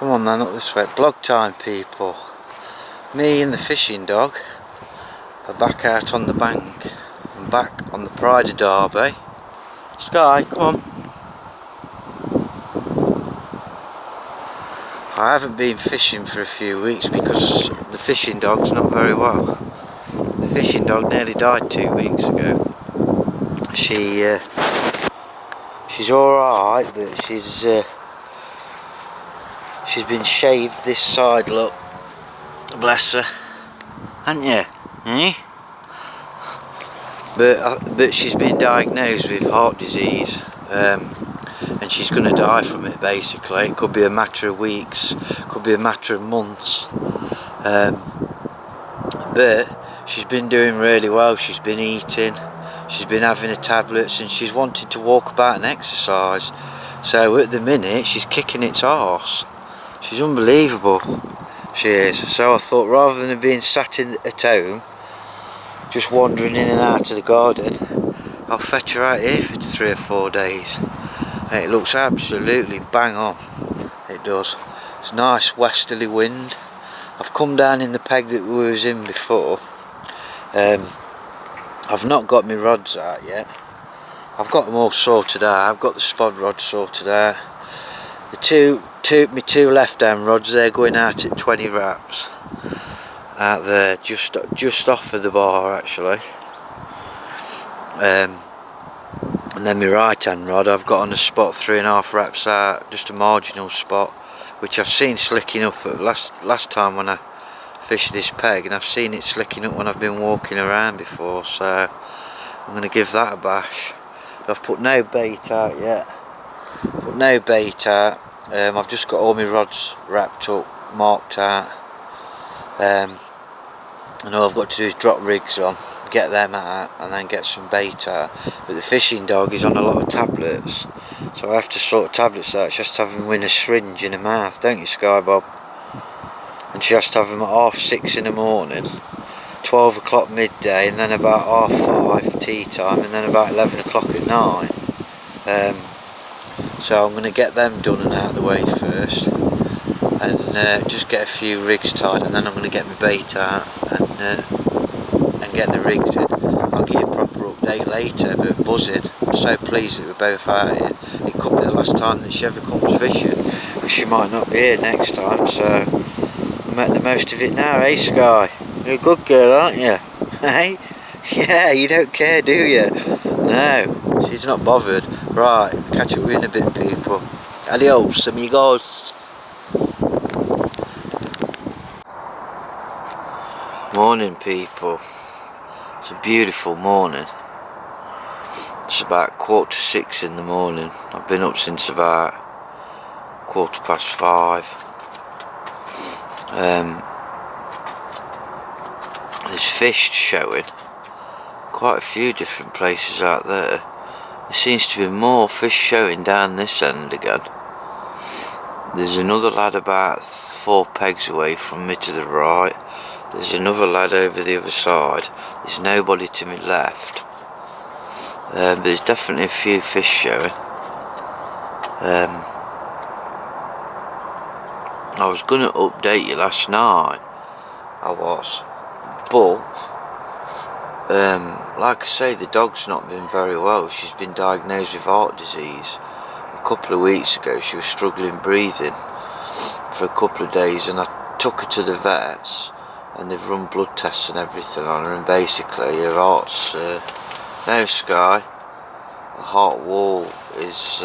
Come on then, up this way. Blog time, people. Me and the fishing dog are back out on the bank. I'm back on the Pride of Derby. Sky, come on. I haven't been fishing for a few weeks because the fishing dog's not very well. The fishing dog nearly died 2 weeks ago. She's alright, but she's been shaved this side, look. Bless her. Haven't you? Eh? But she's been diagnosed with heart disease, and she's going to die from it basically. It could be a matter of weeks, could be a matter of months, but she's been doing really well. She's been eating, she's been having her tablets, and she's wanting to walk about and exercise. So at the minute she's kicking its arse. She's unbelievable, she is. So I thought, rather than being sat at home just wandering in and out of the garden, I'll fetch her out here for 3 or 4 days. And it looks absolutely bang on, it does. It's nice westerly wind. I've come down in the peg that we was in before. I've not got my rods out yet. I've got them all sorted out. I've got the spod rod sorted out. My two left hand rods, they're going out at 20 wraps. Out there, just off of the bar actually. And then my right hand rod, I've got on a spot 3.5 wraps out, just a marginal spot, which I've seen slicking up at last time when I fished this peg, and I've seen it slicking up when I've been walking around before, so I'm going to give that a bash. I've put no bait out yet. I've just got all my rods wrapped up, marked out. And all I've got to do is drop rigs on, get them out, and then get some bait out. But the fishing dog is on a lot of tablets, so I have to sort tablets out. She has to have them in a syringe in her mouth, don't you, Sky Bob? And she has to have them at 6:30 in the morning, 12 o'clock midday, and then about 5:30 tea time, and then about 11 o'clock at night. So I'm going to get them done and out of the way first, and just get a few rigs tied, and then I'm going to get my bait out and get the rigs in. I'll give you a proper update later, but buzzing. I'm so pleased that we're both out here. It could be the last time that she ever comes fishing, because she might not be here next time, so I'll make the most of it now, eh, Sky? You're a good girl, aren't you? Hey? Yeah, you don't care, do you? No, she's not bothered. Right, catch up with you in a bit, people. Adios, amigos. Morning, people. It's a beautiful morning. It's about 5:45 in the morning. I've been up since about 5:15. There's fish showing quite a few different places out there. There seems to be more fish showing down this end again. There's another lad about 4 pegs away from me to the right. There's another lad over the other side. There's nobody to my left. But there's definitely a few fish showing. I was going to update you last night. I was. But, like I say, the dog's not been very well. She's been diagnosed with heart disease. A couple of weeks ago she was struggling breathing for a couple of days, and I took her to the vets, and they've run blood tests and everything on her, and basically her heart's no, Sky, the heart wall is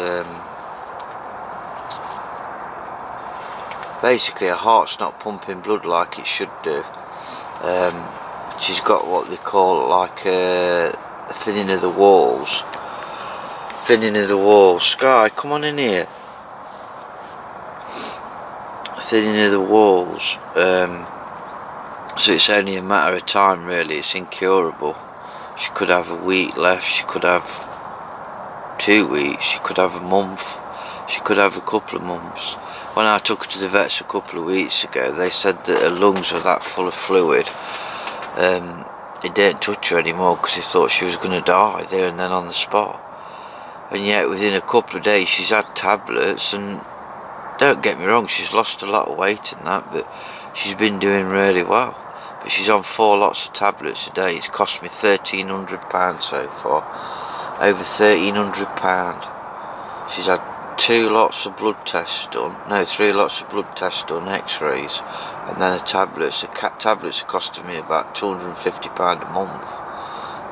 basically her heart's not pumping blood like it should do. She's got what they call like a thinning of the walls. Sky, come on in here. Thinning of the walls. So it's only a matter of time, really. It's incurable. She could have a week left, she could have 2 weeks, she could have a month, she could have a couple of months. When I took her to the vets a couple of weeks ago, they said that her lungs were that full of fluid. They didn't touch her anymore because they thought she was going to die there and then on the spot. And yet within a couple of days she's had tablets, and don't get me wrong, she's lost a lot of weight and that, but she's been doing really well. But she's on 4 lots of tablets a day. It's cost me £1,300 so far. Over £1,300. She's had 2 lots of blood tests done. No, 3 lots of blood tests done, x-rays. And then the tablets. The tablets are costing me about £250 a month.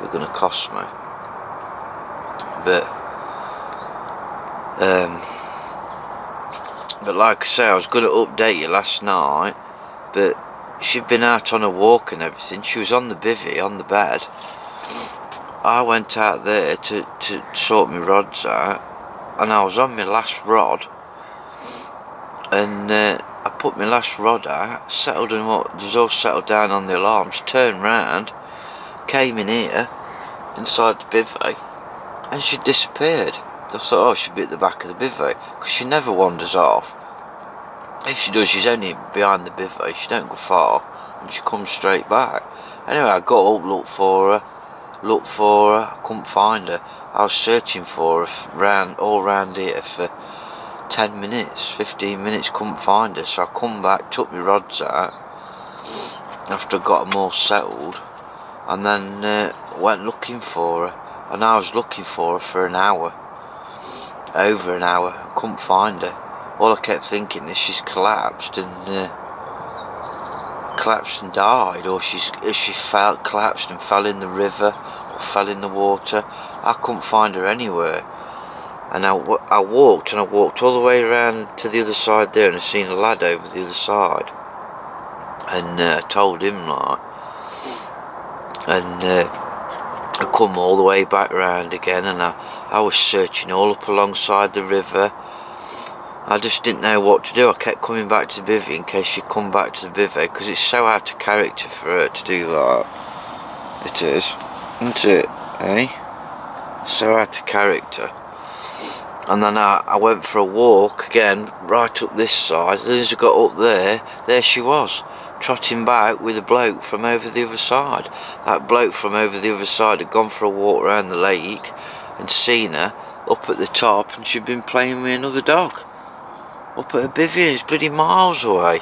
They're going to cost me. But like I say, I was going to update you last night, but she'd been out on a walk and everything. She was on the bivvy, on the bed. I went out there to sort my rods out, and I was on my last rod, and I put my last rod out, settled them up, was all settled down on the alarms, turned round, came in here, inside the bivvy, and she disappeared. I thought, oh, she'd be at the back of the bivvy, because she never wanders off. If she does, she's only behind the bivvy, she don't go far, and she comes straight back. Anyway, I got up, looked for her, I couldn't find her. I was searching for her all round here for 10 minutes, 15 minutes, couldn't find her. So I come back, took my rods out, after I got them all settled, and then went looking for her. And I was looking for her for an hour, over an hour, I couldn't find her. All I kept thinking is she's collapsed and died, or she collapsed and fell in the river, or fell in the water. I couldn't find her anywhere. And I walked all the way around to the other side there, and I seen a lad over the other side. And I told him, like, and I come all the way back round again, and I was searching all up alongside the river. I just didn't know what to do. I kept coming back to the bivvy in case she'd come back to the bivvy, because it's so out of character for her to do that. It is, isn't it, eh? So out of character. And then I went for a walk again, right up this side. As I got up there she was, trotting back with a bloke from over the other side. That bloke from over the other side had gone for a walk around the lake and seen her up at the top, and she'd been playing with another dog up at a bivvy. It's bloody miles away.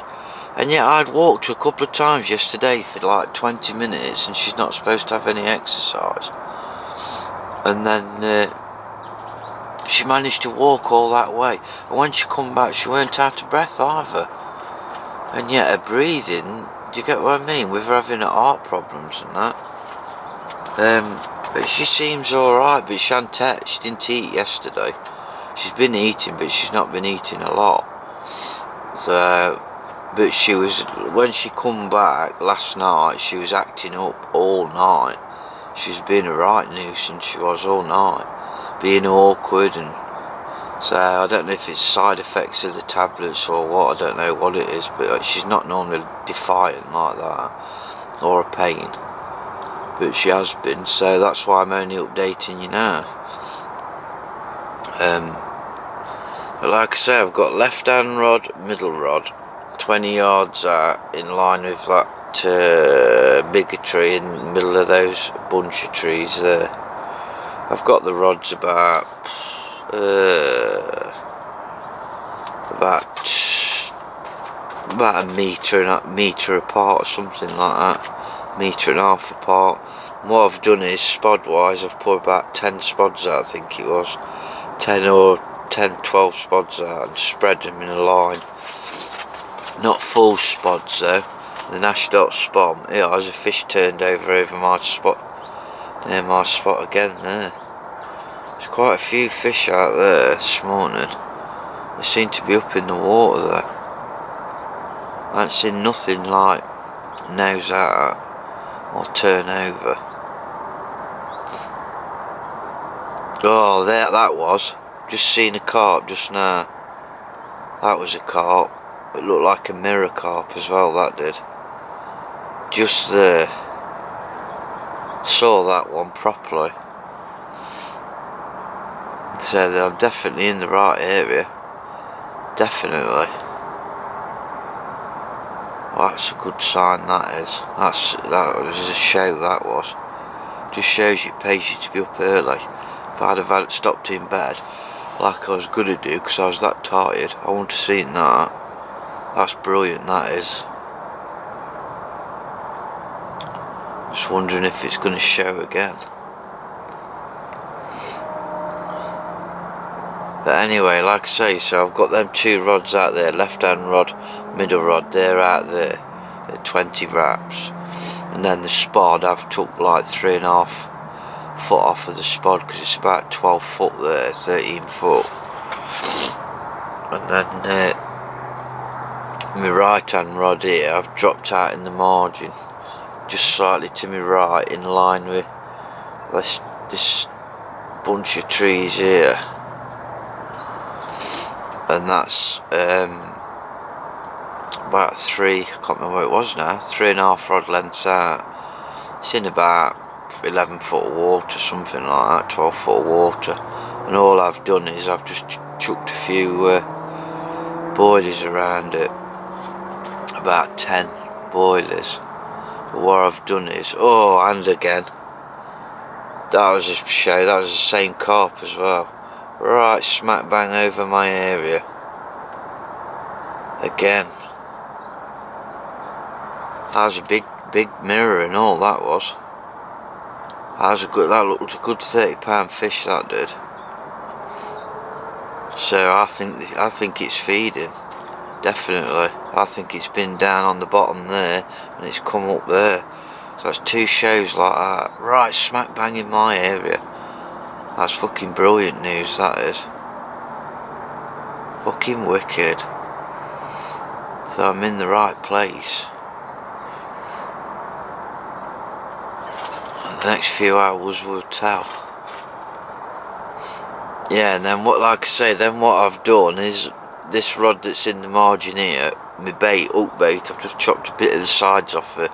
And yet I'd walked her a couple of times yesterday for like 20 minutes, and she's not supposed to have any exercise. And then she managed to walk all that way, and when she come back she weren't out of breath either. And yet her breathing, do you get what I mean, with her having heart problems and that. But she seems alright, but she didn't eat yesterday. She's been eating, but she's not been eating a lot. So, but she was, when she come back last night, she was acting up all night. She was being a right nuisance, she was, all night. Being awkward, and so I don't know if it's side effects of the tablets or what, I don't know what it is, but she's not normally defiant like that, or a pain. But she has been, so that's why I'm only updating you now. But like I say, I've got left hand rod, middle rod, 20 yards out, in line with that bigger tree in the middle of those bunch of trees there. I've got the rods about a metre apart or something like that, metre and a half apart. And what I've done is, spod wise, I've put about 10 spods out, I think it was 12 spods out, and spread them in a line. Not full spods though. The Ashdot spot, yeah, there's a fish turned over my spot, near my spot again there. There's quite a few fish out there this morning. They seem to be up in the water though. I haven't seen nothing like nose out or turn over. Oh, there that was. Just seen a carp just now. That was a carp. It looked like a mirror carp as well, that did. Just there. Saw that one properly. So I'm definitely in the right area. Definitely. Well, that's a good sign, that is. That was a show, that was. Just shows you it pays you to be up early. If I'd have stopped in bed, like I was gonna do, because I was that tired. I want to see that. That's brilliant, that is. Just wondering if it's gonna show again. But anyway, like I say, so I've got them 2 rods out there, left hand rod, middle rod, they're out there at 20 wraps. And then the spod, I've took like 3.5 foot off of the spod, because it's about 12 foot there, 13 foot. And then my right hand rod here, I've dropped out in the margin, just slightly to my right, in line with this bunch of trees here. And that's about 3, I can't remember what it was now, 3.5 rod lengths out. It's in about 11 foot of water, something like that, 12 foot of water. And all I've done is I've just chucked a few boilies around it, about 10 boilies. But what I've done is, oh, and again, that was a show, that was the same carp as well, right smack bang over my area again. That was a big mirror and all, that was. That looked a good £30 fish, that did. So I think it's feeding, definitely. I think it's been down on the bottom there and it's come up there. So it's 2 shows like that, right smack bang in my area. That's fucking brilliant news, that is. Fucking wicked. So I'm in the right place. The next few hours will tell. Yeah, and then what I've done is, this rod that's in the margin here, my bait, hook bait, I've just chopped a bit of the sides off the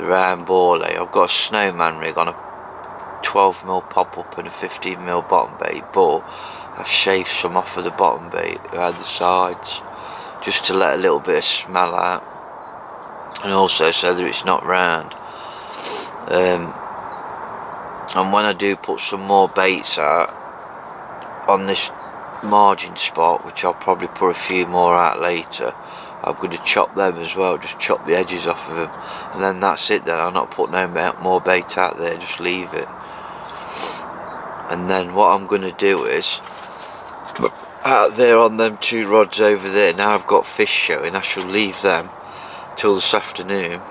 round ball. I've got a snowman rig on a 12mm pop-up and a 15mm bottom bait, but I've shaved some off of the bottom bait around the sides, just to let a little bit of smell out, and also so that it's not round. And when I do put some more baits out on this margin spot, which I'll probably put a few more out later, I'm going to chop them as well, just chop the edges off of them, and then that's it then. I'll not put no more bait out there, just leave it. And then what I'm going to do is, out there on them 2 rods over there, now I've got fish showing, I shall leave them till this afternoon.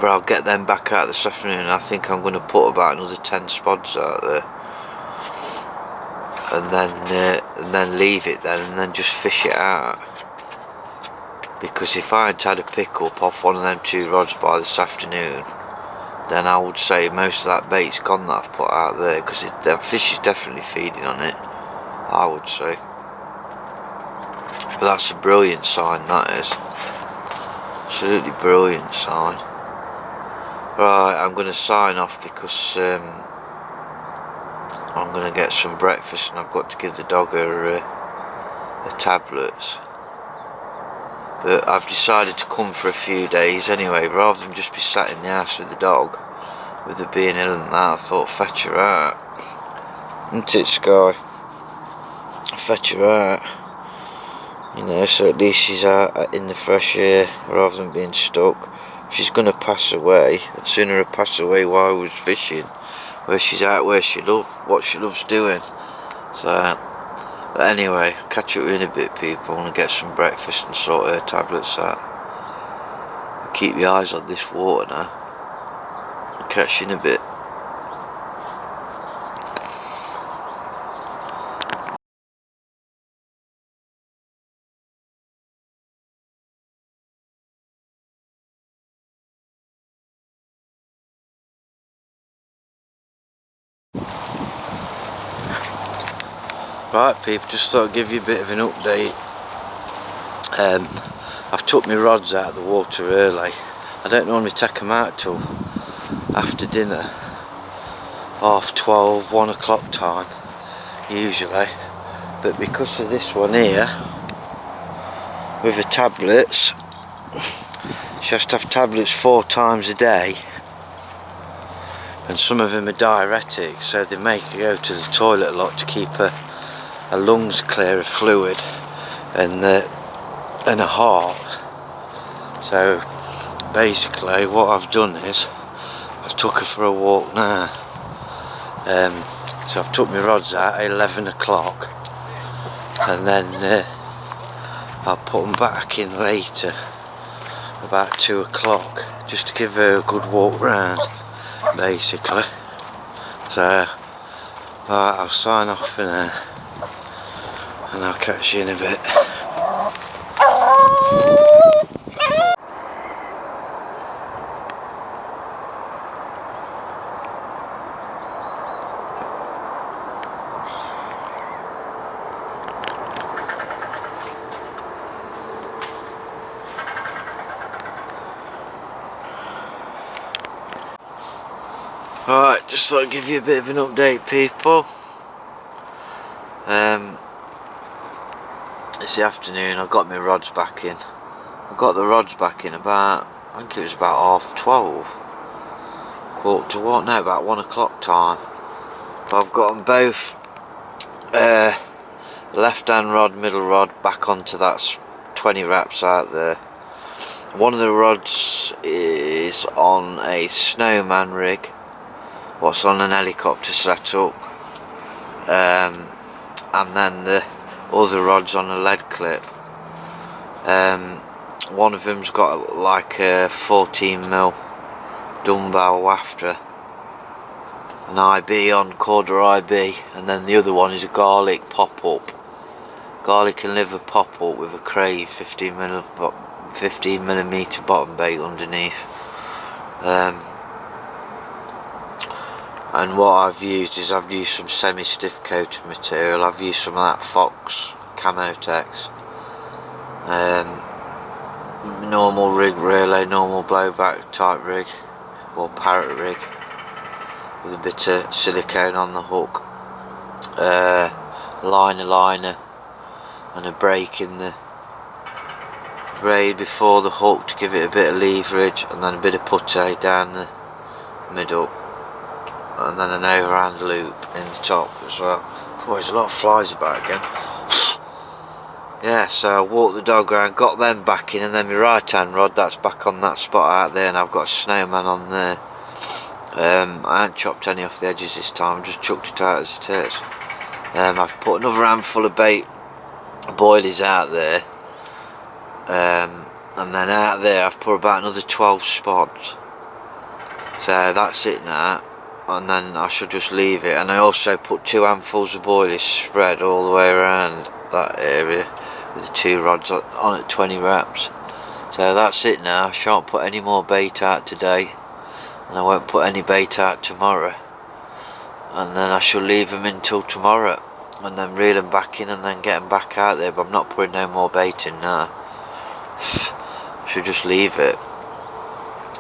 But I'll get them back out this afternoon, and I think I'm going to put about another 10 spods out there. And then leave it then, and then just fish it out. Because if I hadn't had a pick up off one of them 2 rods by this afternoon, then I would say most of that bait's gone that I've put out there, because the fish is definitely feeding on it, I would say. But that's a brilliant sign, that is. Absolutely brilliant sign. Right, I'm going to sign off, because I'm going to get some breakfast, and I've got to give the dog her tablets. But I've decided to come for a few days anyway, rather than just be sat in the house with the dog, with her being ill and that. I thought, fetch her out. Isn't it, Sky? Fetch her out. You know, so at least she's out in the fresh air, rather than being stuck. If she's going to pass away, I'd sooner her pass away while I was fishing, where she's out where what she loves doing. So, but anyway, catch up with you in a bit, people, and get some breakfast and sort her tablets out. Keep your eyes on this water now. I'll catch you in a bit. Right, people, just thought I'd give you a bit of an update. I've took my rods out of the water early. I don't normally take them out till after dinner, 12:30, 1 o'clock time usually, but because of this one here with the tablets, she has to have tablets 4 times a day, and some of them are diuretics, so they make her go to the toilet a lot to keep her her lungs clear of fluid and a heart. So basically what I've done is I've took her for a walk now. So I've took my rods out at 11 o'clock and then I'll put them back in later about 2 o'clock just to give her a good walk round basically. So alright, I'll sign off for now and I'll catch you in a bit. Alright, just thought I'd give you a bit of an update, people. It's the afternoon, I got my rods back in. I got the rods back in about, I think it was about 12:30. Quarter to what? No, about 1 o'clock time. But I've got them both, left hand rod, middle rod, back onto that 20 wraps out there. One of the rods is on a snowman rig, what's on an helicopter setup, and then the other rod's on a lead clip. One of them's got like a 14mm dumbbell wafter, an IB on quarter IB, and then the other one is a garlic pop-up, garlic and liver pop-up with a Crave 15mm bottom bait underneath. And what I've used is I've used some semi-stiff coated material. I've used some of that Fox Camotex, normal rig really, normal blowback type rig or parrot rig with a bit of silicone on the hook, liner and a break in the braid before the hook to give it a bit of leverage, and then a bit of putty down the middle, and then an overhand loop in the top as well. Boy, there's a lot of flies about again. Yeah, so I walked the dog around, got them back in, and then my right hand rod, that's back on that spot out there, and I've got a snowman on there. I haven't chopped any off the edges this time, just chucked it out as it is. I've put another handful of bait boilies out there, and then out there I've put about another 12 spots. So that's it now, and then I should just leave it. And I also put 2 handfuls of boilies spread all the way around that area with the 2 rods on at 20 wraps. So that's it now. I shan't put any more bait out today, and I won't put any bait out tomorrow, and then I shall leave them until tomorrow and then reel them back in and then get them back out there. But I'm not putting no more bait in now. I should just leave it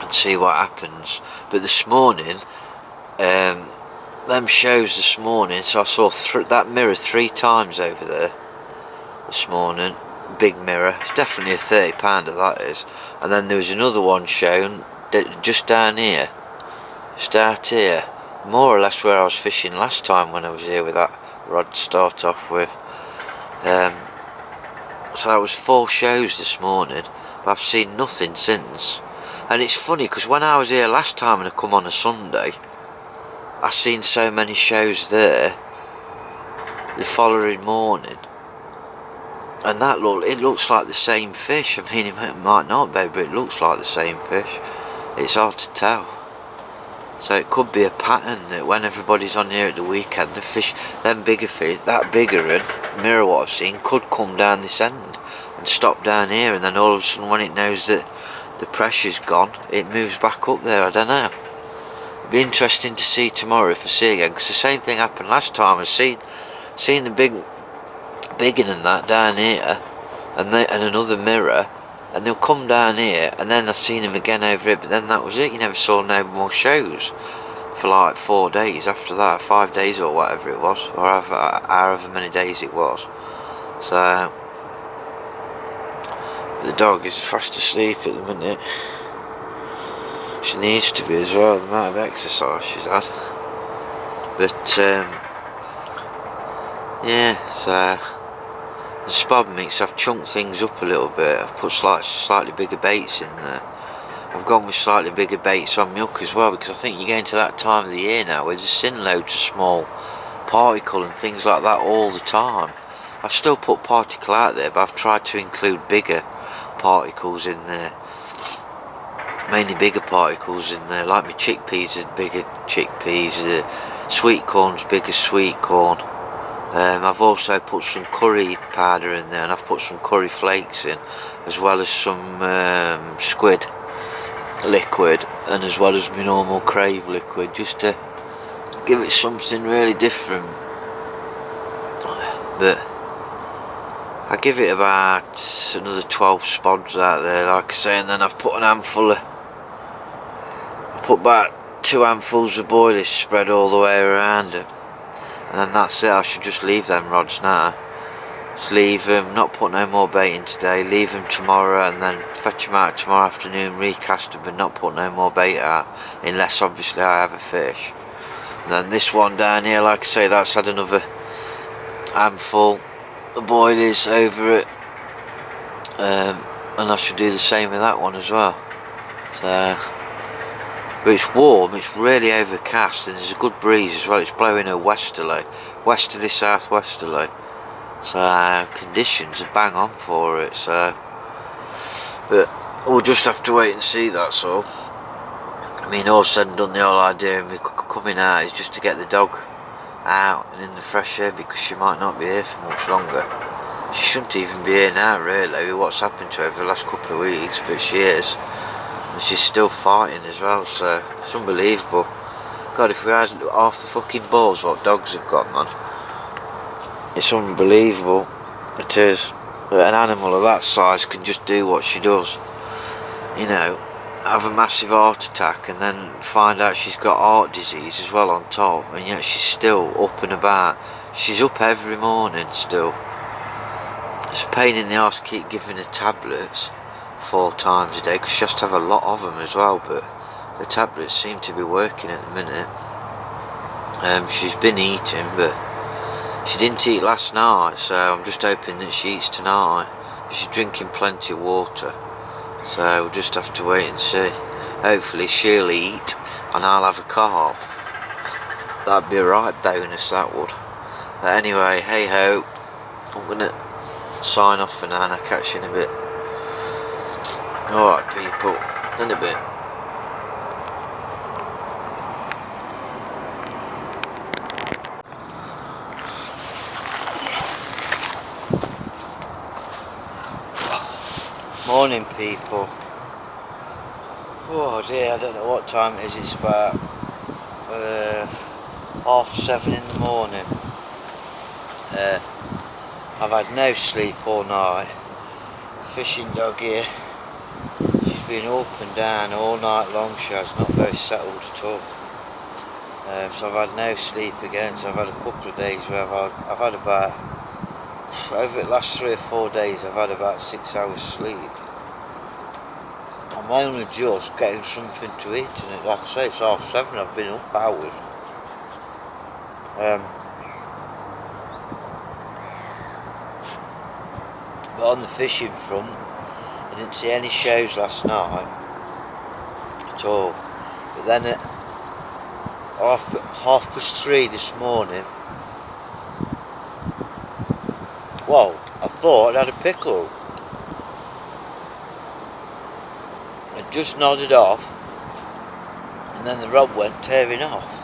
and see what happens. But this morning, them shows this morning, so I saw that mirror 3 times over there this morning. Big mirror, it's definitely a £30 that is. And then there was another one shown just down here, just out here, more or less where I was fishing last time when I was here with that rod to start off with. So that was 4 shows this morning, but I've seen nothing since. And it's funny because when I was here last time and I come on a Sunday, I seen so many shows there the following morning, and it looks like the same fish. I mean, it might not be, but it looks like the same fish. It's hard to tell. So it could be a pattern that when everybody's on here at the weekend, the fish, them bigger fish, that bigger and mirror what I've seen, could come down this end and stop down here, and then all of a sudden when it knows that the pressure's gone, it moves back up there. I don't know. It'd be interesting to see tomorrow if I see again, because the same thing happened last time. I seen the bigger than that down here, and another mirror, and they'll come down here, and then I've seen him again over here, but then that was it. You never saw no more shows for like 4 days after that, 5 days or whatever it was, or however many days it was. So the dog is fast asleep at the minute. She needs to be as well, the amount of exercise she's had. But yeah, so the spod mix, I've chunked things up a little bit. I've put slightly bigger baits in there. I've gone with slightly bigger baits on milk as well, because I think you're getting to that time of the year now where there's seen loads of small particle and things like that all the time. I've still put particle out there, but I've tried to include bigger particles in there. Mainly bigger particles in there, like my chickpeas are bigger chickpeas, sweet corn's bigger sweet corn. I've also put some curry powder in there, and I've put some curry flakes in, as well as some squid liquid, and as well as my normal crave liquid, just to give it something really different. But I give it about another 12 spods out there, like I say, and then I've put about 2 handfuls of boilies spread all the way around it, and then that's it. I should just leave them rods now. Just leave them, not put no more bait in today, leave them tomorrow, and then fetch them out tomorrow afternoon, recast them, but not put no more bait out, unless obviously I have a fish. And then this one down here, like I say, that's had another handful of boilies over it, and I should do the same with that one as well. So, but it's warm, it's really overcast, and there's a good breeze as well. It's blowing a westerly southwesterly. So conditions are bang on for it. So, but we'll just have to wait and see. That's all. I mean, all said and done, the whole idea of me coming out is just to get the dog out and in the fresh air, because she might not be here for much longer. She shouldn't even be here now, really, with what's happened to her over the last couple of weeks, but she is, and she's still fighting as well. So it's unbelievable. God, if we had half the fucking balls what dogs have got, man. It's unbelievable. It is. That an animal of that size can just do what she does. You know, have a massive heart attack and then find out she's got heart disease as well on top, and yet she's still up and about. She's up every morning still. It's a pain in the arse to keep giving her tablets 4 times a day, because she has to have a lot of them as well, but the tablets seem to be working at the minute. She's been eating, but she didn't eat last night, so I'm just hoping that she eats tonight. She's drinking plenty of water, so we'll just have to wait and see. Hopefully she'll eat and I'll have a carp. That'd be a right bonus, that would. But anyway, hey ho, I'm gonna sign off for now and I'll catch you in a bit. Alright people, in a bit. Morning people. Oh dear, I don't know what time it is. It's about 7:30 in the morning. I've had no sleep all night. Fishing dog here, she's been up and down all night long. She has not very settled at all. So I've had no sleep again. So I've had a couple of days where I've had about, over the last 3 or 4 days, I've had about 6 hours sleep. I'm only just getting something to eat, and like I say, it's 7:30. I've been up hours. But on the fishing front, I didn't see any shows last night at all. But then at 3:30 this morning, whoa, I thought I'd had a pickle. I just nodded off, and then the rod went tearing off.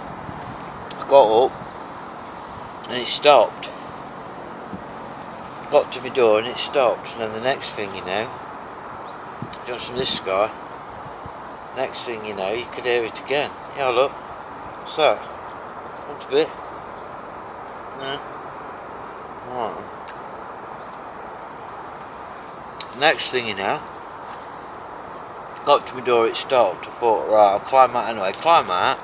I got up, and it stopped. Got to my door and it stopped, and then the next thing you know, just from this guy, next thing you know, you could hear it again. Yeah, look, what's that? Want a bit? No? Right. Next thing you know, got to my door, it stopped. I thought, right, I'll climb out anyway. Climb out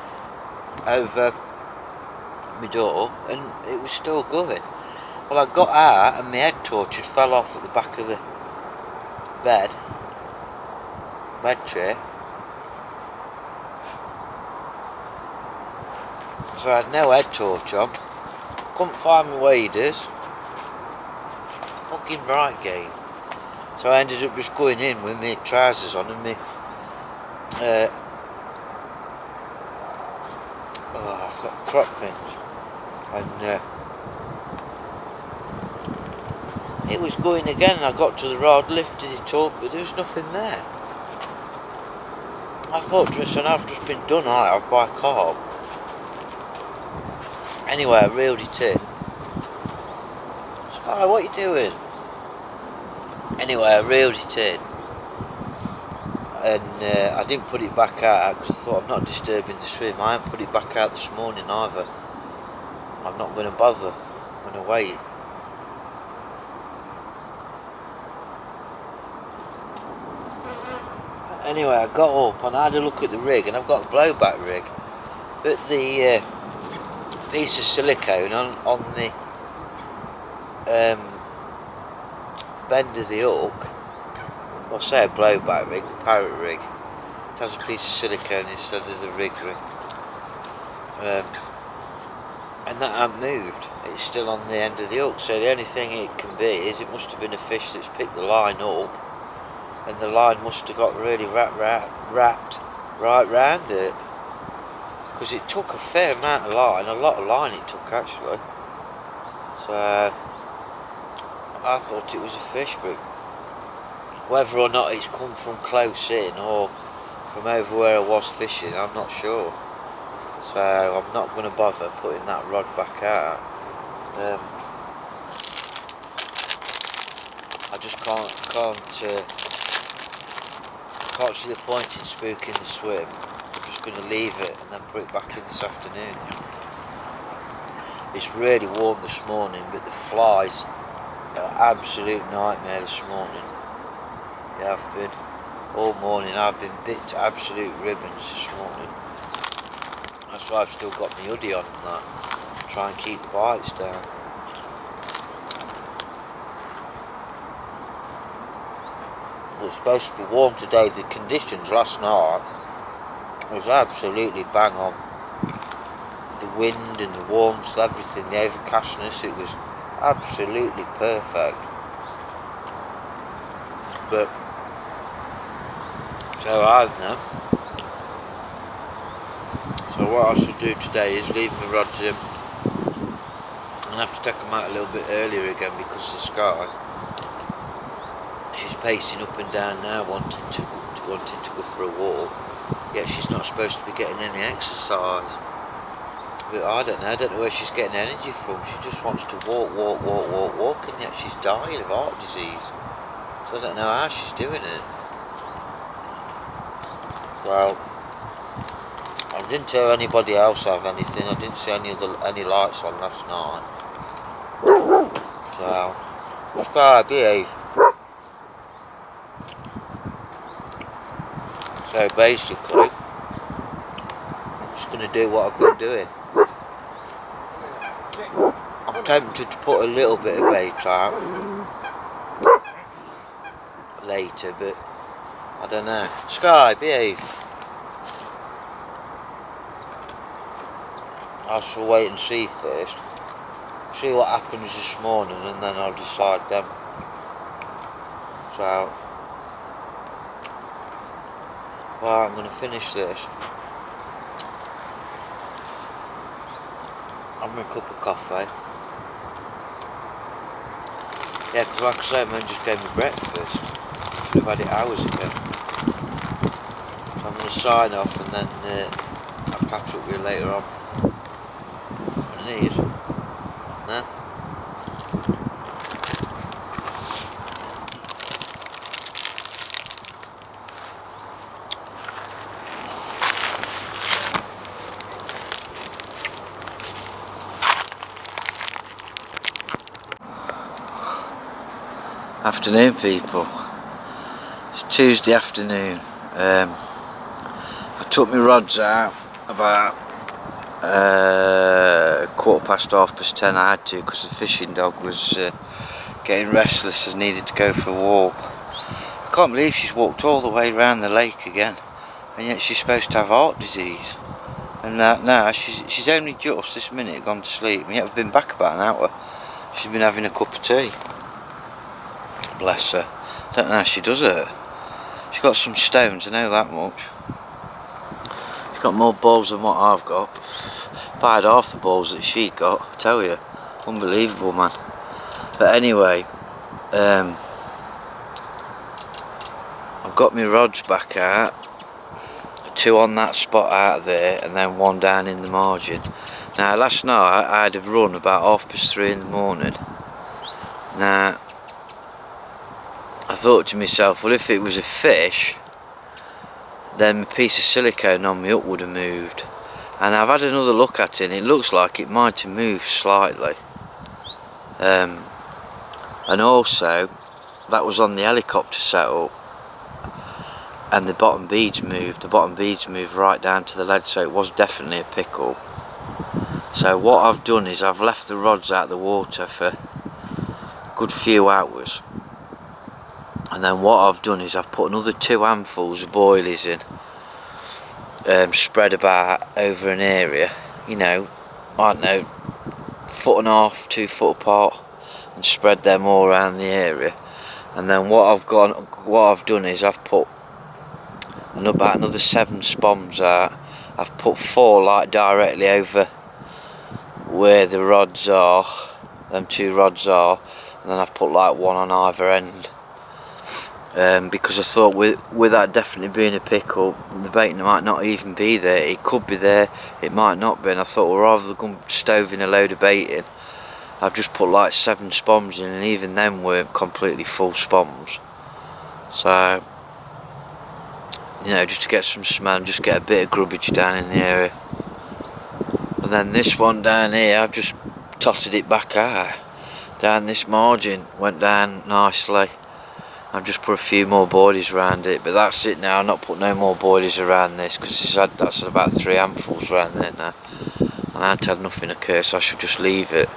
over my door, and it was still going. Well, I got out and my head torch had fell off at the back of the bed tray. So I had no head torch on. couldn't find my waders. Fucking right game. So I ended up just going in with my trousers on and my I've got crop fins, and it was going again. I got to the rod, lifted it up, but there was nothing there. I thought to myself, I've just been done out by carp. Anyway, I reeled it in. Sky, what are you doing? Anyway, I reeled it in, and I didn't put it back out because I thought I'm not disturbing the swim. I haven't put it back out this morning either. I'm not going to bother. I'm going to wait. Anyway, I got up and I had a look at the rig, and I've got a blowback rig, but the piece of silicone on the bend of the hook, well, say a blowback rig, the parrot rig, it has a piece of silicone instead of the rig, and that hasn't moved. It's still on the end of the hook, so the only thing it can be is it must have been a fish that's picked the line up, and the line must have got really wrapped right round it, because it took a fair amount of line, a lot of line it took actually. So I thought it was a fish, but whether or not it's come from close in or from over where I was fishing, I'm not sure. So I'm not going to bother putting that rod back out. I just can't see the point in spooking the swim. I'm just going to leave it and then put it back in this afternoon. It's really warm this morning, but the flies are an absolute nightmare this morning. Yeah, I've been all morning. I've been bit to absolute ribbons this morning. That's why I've still got my hoodie on and that. Try and keep the bites down. It's supposed to be warm today. The conditions last night was absolutely bang on. The wind and the warmth, everything, the overcastness, it was absolutely perfect. But so I don't know. So what I should do today is leave my rods in. I'm going to have to take them out a little bit earlier again because the Sky, she's pacing up and down now, wanting to go for a walk. Yet she's not supposed to be getting any exercise. But I don't know where she's getting energy from. She just wants to walk, and yet she's dying of heart disease. So I don't know how she's doing it. So I didn't tell anybody else have anything. I didn't see any lights on last night. So just gotta behave. So basically, I'm just going to do what I've been doing. I'm tempted to put a little bit of bait out later, but I don't know. Sky, behave. I shall wait and see first. See what happens this morning, and then I'll decide then. So, well, I'm going to finish this. I'll make a cup of coffee. Yeah, because like I say, man just gave me breakfast. Should have had it hours ago. So I'm going to sign off, and then I'll catch up with you later on. One of these. No? Afternoon, people. It's Tuesday afternoon. I took my rods out about 10:15. I had to because the fishing dog was getting restless and needed to go for a walk. I can't believe she's walked all the way around the lake again, and yet she's supposed to have heart disease. And now she's only just this minute gone to sleep, and yet we've been back about an hour. She's been having a cup of tea. Bless her. Don't know how she does it. She's got some stones, I know that much. She's got more balls than what I've got. If I had half the balls that she got, I tell you, unbelievable, man. But anyway, I've got my rods back out. 2 on that spot out there, and then 1 down in the margin. Now last night I had a run about 3:30 in the morning. Now I thought to myself, well, if it was a fish, then the piece of silicone on my hook would have moved. And I've had another look at it, and it looks like it might have moved slightly. And also, that was on the helicopter setup, and the bottom beads moved. The bottom beads moved right down to the lead, so it was definitely a pickle. So what I've done is I've left the rods out of the water for a good few hours. And then what I've done is I've put another 2 handfuls of boilies in, spread about over an area, you know, I don't know, 1.5 to 2 foot apart, and spread them all around the area. And then what I've done is I've put about another 7 spoms out. I've put 4 like directly over where the rods are, them 2 rods are, and then I've put like 1 on either end. Because I thought with that definitely being a pickle, the bait might not even be there. It could be there, it might not be, and I thought, well, rather than stoving a load of bait in, I've just put like 7 spoms in, and even them weren't completely full spoms. So, you know, just to get some smell and just get a bit of grubbage down in the area. And then this one down here, I've just totted it back out. Down this margin, went down nicely. I've just put a few more boilies around it, but that's it now. I've not put no more boilies around this, because that's about 3 handfuls around there now. And I haven't had nothing occur, so I should just leave it.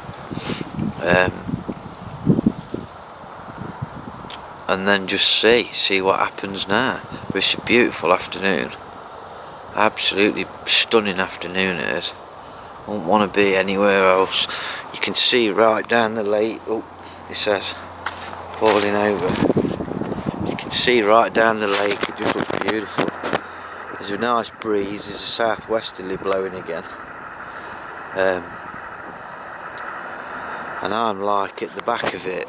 And then just see what happens now. But it's a beautiful afternoon. Absolutely stunning afternoon it is. I wouldn't want to be anywhere else. You can see right down the lake. Oh, it says falling over. You can see right down the lake. It just looks beautiful. There's a nice breeze. There's a southwesterly blowing again. And I'm like at the back of it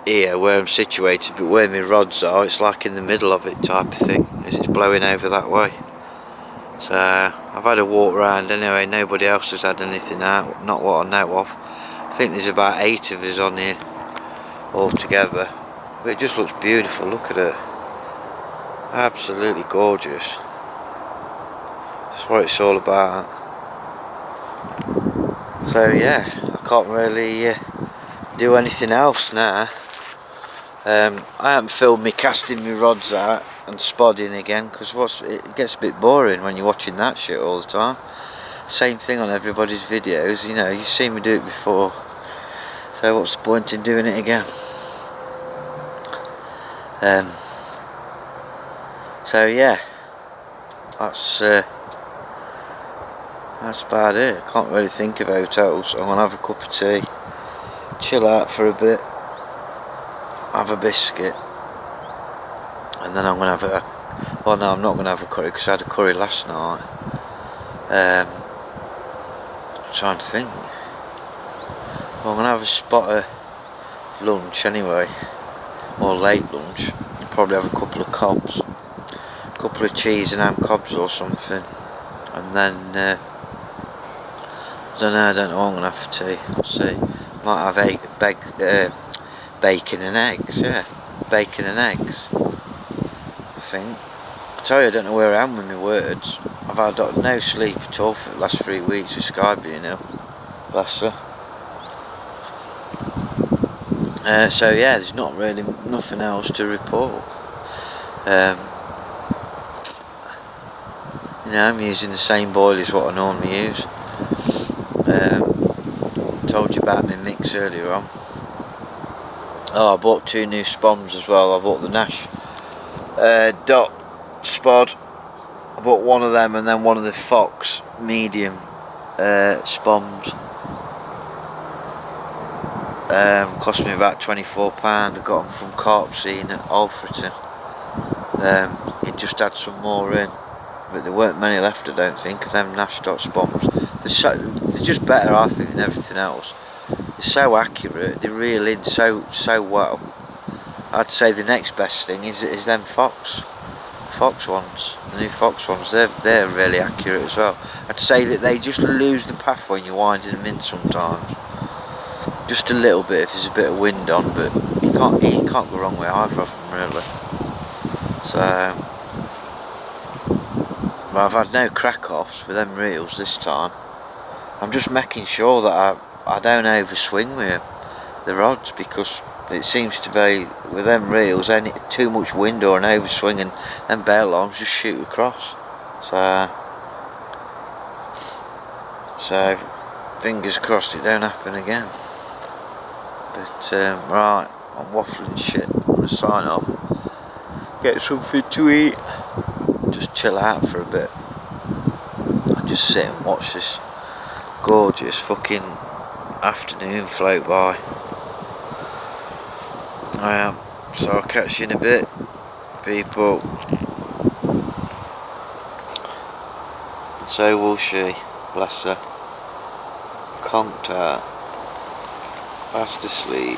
here where I'm situated, but where my rods are, it's like in the middle of it type of thing as it's blowing over that way. So I've had a walk around anyway. Nobody else has had anything out, not what I know of. I think there's about 8 of us on here all together, but it just looks beautiful. Look at it, absolutely gorgeous. That's what it's all about. So yeah, I can't really do anything else now. I haven't filmed me casting my rods out and spodding again, because it gets a bit boring when you're watching that shit all the time. Same thing on everybody's videos, you know, you've seen me do it before, so what's the point in doing it again? So yeah, that's about it. I can't really think of hotels. I'm gonna have a cup of tea, chill out for a bit, have a biscuit, and then I'm gonna have well, no, I'm not gonna have a curry, because I had a curry last night. I'm trying to think. Well, I'm gonna have a spot of lunch anyway, or late lunch. I'll probably have a couple of cobs, a couple of cheese and ham cobs or something, and then I don't know what I'm gonna have for tea. We'll see. Might have bacon and eggs. Yeah, bacon and eggs, I think. I tell you, I don't know where I am with my words. I've had no sleep at all for the last 3 weeks with Sky being ill. Bless her. So yeah, there's not really nothing else to report. You know, I'm using the same boilies what I normally use. Told you about my mix earlier on. Oh, I bought 2 new spoms as well. I bought the Nash Dot Spod I bought one of them and then one of the Fox medium spoms. Cost me about £24. I got them from Carp Scene at Alfreton. It just had some more in, but there weren't many left, I don't think, of them Nash dot spoms. They're just better, I think, than everything else. They're so accurate, they reel in so well. I'd say the next best thing is them Fox ones, the new Fox ones. They're really accurate as well. I'd say that they just lose the path when you're winding them in sometimes, just a little bit if there's a bit of wind on, but you can't go wrong with either of them really. So, but I've had no crack-offs with them reels this time. I'm just making sure that I don't overswing with them, the rods, because it seems to be with them reels, too much wind or an overswing and them bail arms just shoot across. So fingers crossed it don't happen again. But right, I'm waffling shit. I'm gonna sign off, get something to eat, just chill out for a bit, and just sit and watch this gorgeous fucking afternoon float by. I am. So I'll catch you in a bit, people. So will she, bless her. Conked out, fast asleep.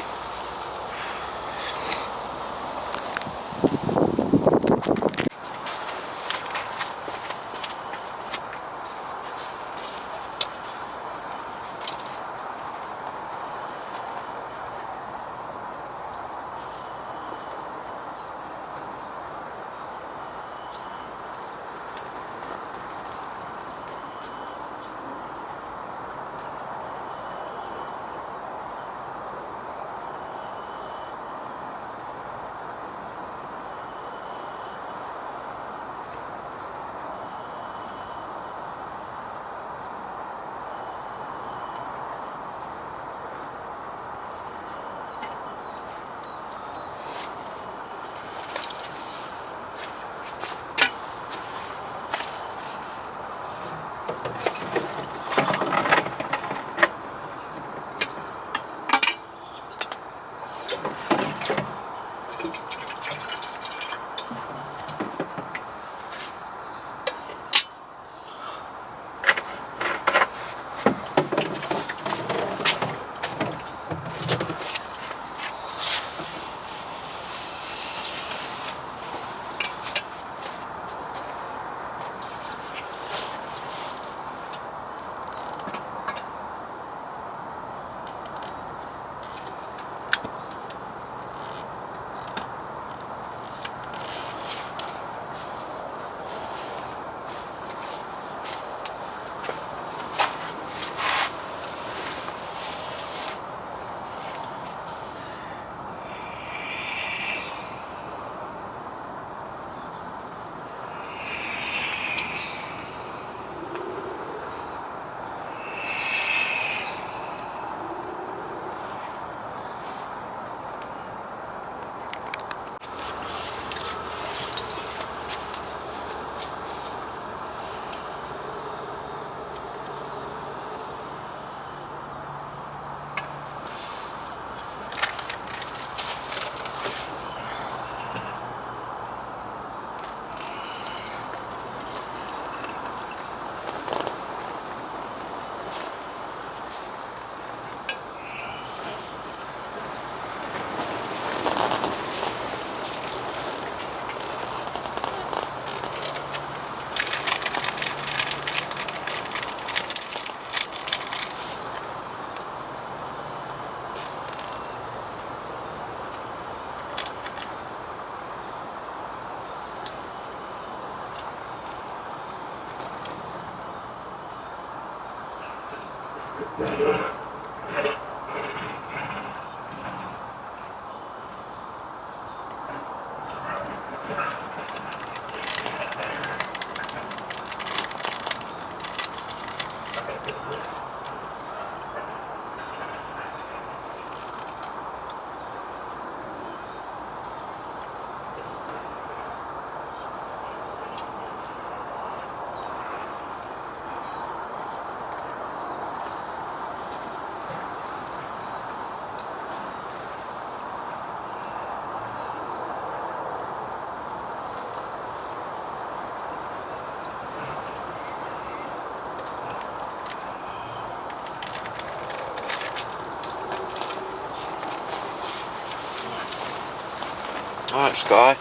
Alright, Sky.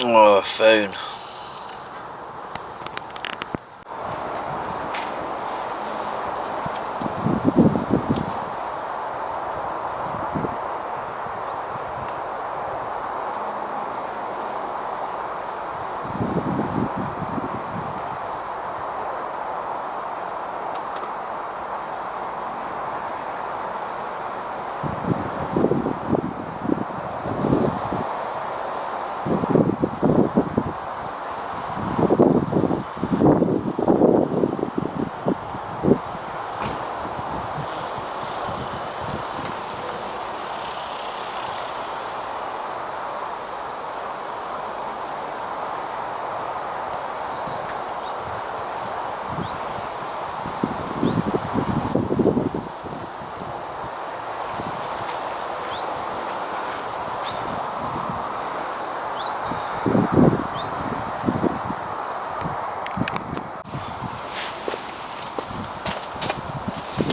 Oh, phone.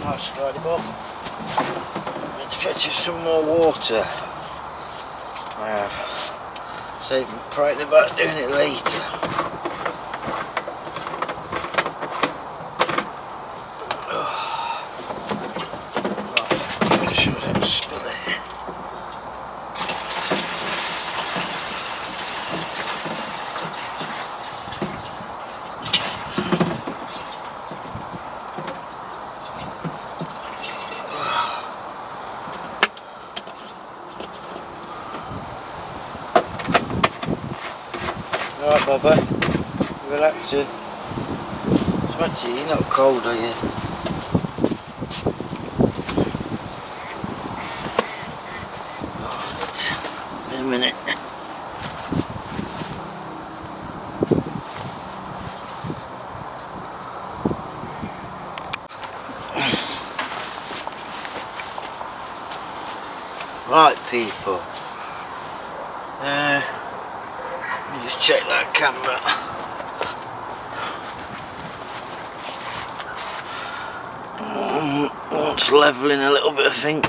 Right, Skydie Bob. Need to fetch you some more water. I have. Saved me praying about doing it later. Right, make sure I don't spill it. Alright, Bubba, relaxing. So actually, you're not cold, are you? Right, in a minute. Right, people. Let me just check that camera. Wants levelling a little bit, I think.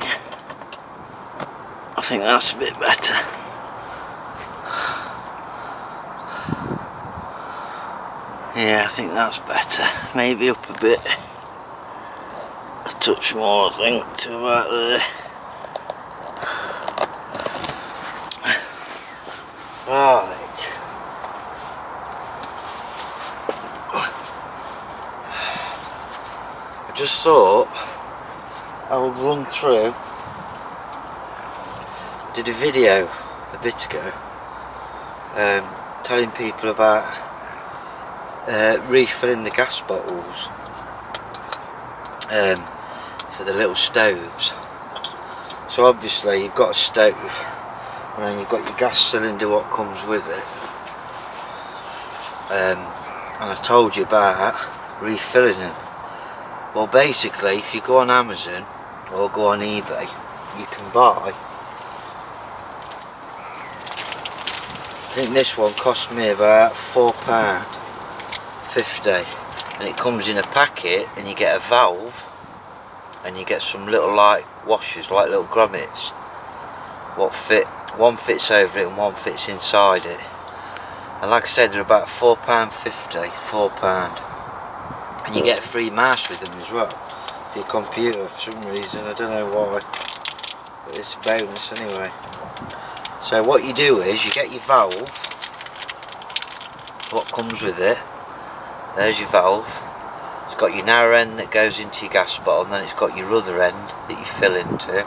I think that's a bit better. Yeah, I think that's better. Maybe up a bit. A touch more, I think, to about there. Right. I just thought I would run through. Did a video a bit ago telling people about refilling the gas bottles for the little stoves. So obviously you've got a stove and then you've got your gas cylinder what comes with it, and I told you about refilling them. Well, basically if you go on Amazon or go on eBay, you can buy, I think this one cost me about £4.50, and it comes in a packet and you get a valve and you get some little like washers, like little grommets, what fit, one fits over it and one fits inside it, and like I said they're about £4.50, £4, and you get a free mouse with them as well for your computer for some reason, I don't know why, but it's a bonus anyway. So what you do is you get your valve, what comes with it, there's your valve, it's got your narrow end that goes into your gas bottle, and then it's got your other end that you fill into,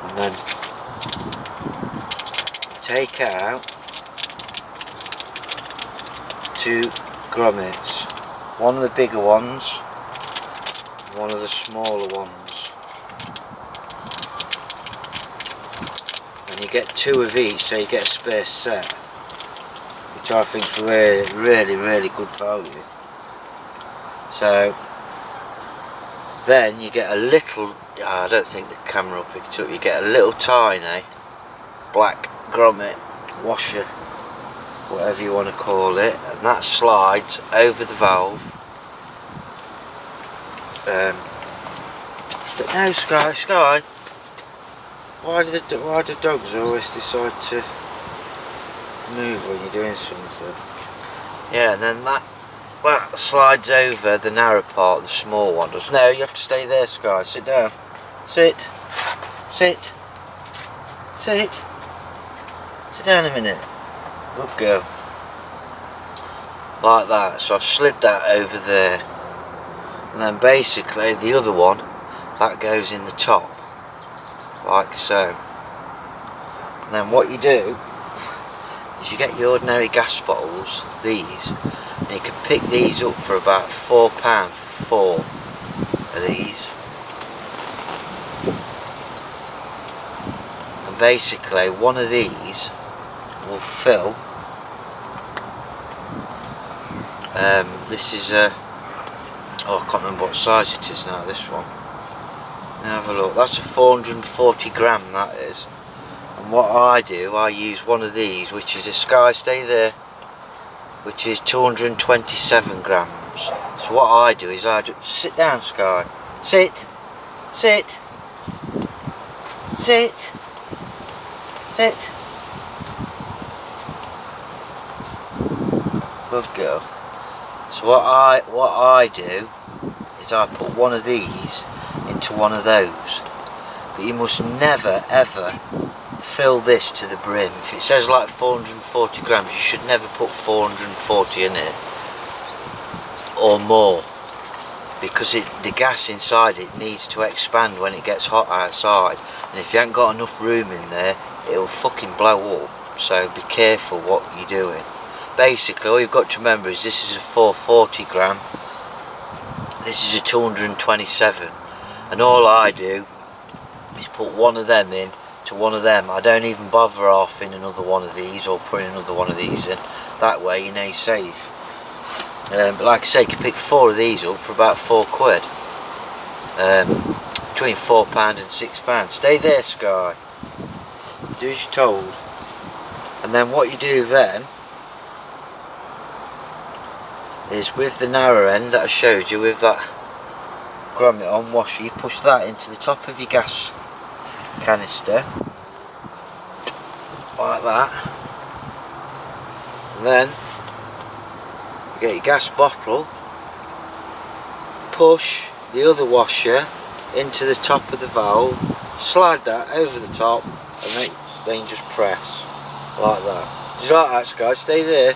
and then take out 2 grommets, one of the bigger ones, one of the smaller ones, and you get 2 of each, so you get a spare set, which I think is really good value. So then you get a little, I don't think the camera will pick it up, you get a little tiny black grommet washer, whatever you want to call it, and that slides over the valve. Don't know, Sky, Why do dogs always decide to move when you're doing something? Yeah, and then that slides over the narrow part, the small one does. No, you have to stay there, Sky. Sit down. Sit. Sit. Sit. Sit down a minute. Good girl. Like that. So I've slid that over there. And then basically the other one, that goes in the top. Like so. And then what you do is you get your ordinary gas bottles, these, and you can pick these up for about £4 for 4 of these. And basically one of these will fill, this is a, oh I can't remember what size it is now, this one. Have a look, that's a 440 gram that is. And what I do, I use one of these, which is a Sky, stay there, which is 227 grams. So what I do is sit down, Sky, sit, sit, sit, sit. Good girl. So what I do is I put one of these into one of those, but you must never ever fill this to the brim. If it says like 440 grams, you should never put 440 in it or more, because the gas inside it needs to expand when it gets hot outside, and if you haven't got enough room in there, it'll fucking blow up. So be careful what you're doing. Basically all you've got to remember is this is a 440 gram, this is a 227, and all I do is put one of them in to one of them. I don't even bother offing another one of these or putting another one of these in. That way you know you're safe. But like I say, you can pick 4 of these up for about £4. Between £4 and £6. Stay there, Sky. Do as you're told. And then what you do then is with the narrow end that I showed you, with that grommet on washer, you push that into the top of your gas canister like that, and then you get your gas bottle, push the other washer into the top of the valve, slide that over the top, and then you just press like that. Do you like that, Sky? Stay there.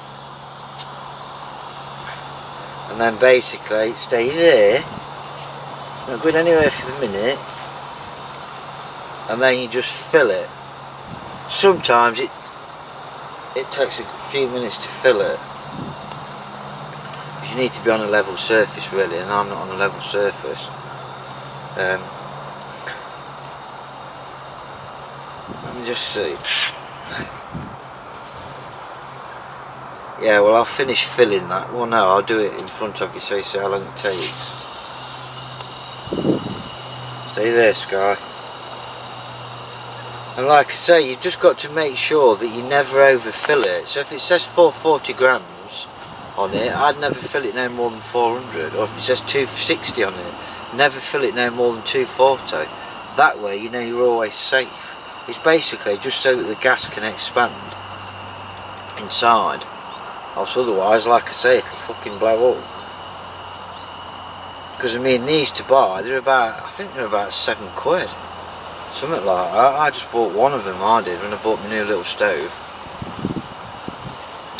And then basically stay there, not going anywhere for the minute, and then you just fill it. Sometimes it takes a few minutes to fill it, because you need to be on a level surface really, and I'm not on a level surface. Let me just see. Yeah, well I'll finish filling that. Well no, I'll do it in front of you so you see how long it takes. Stay there, Sky. And like I say, you've just got to make sure that you never overfill it. So if it says 440 grams on it, I'd never fill it no more than 400. Or if it says 260 on it, never fill it no more than 240. That way you know you're always safe. It's basically just so that the gas can expand inside. Else otherwise, like I say, it'll fucking blow up. Because I mean, these to buy, they're about, I think they're about £7. Something like that. I just bought one of them, I did, when I bought my new little stove.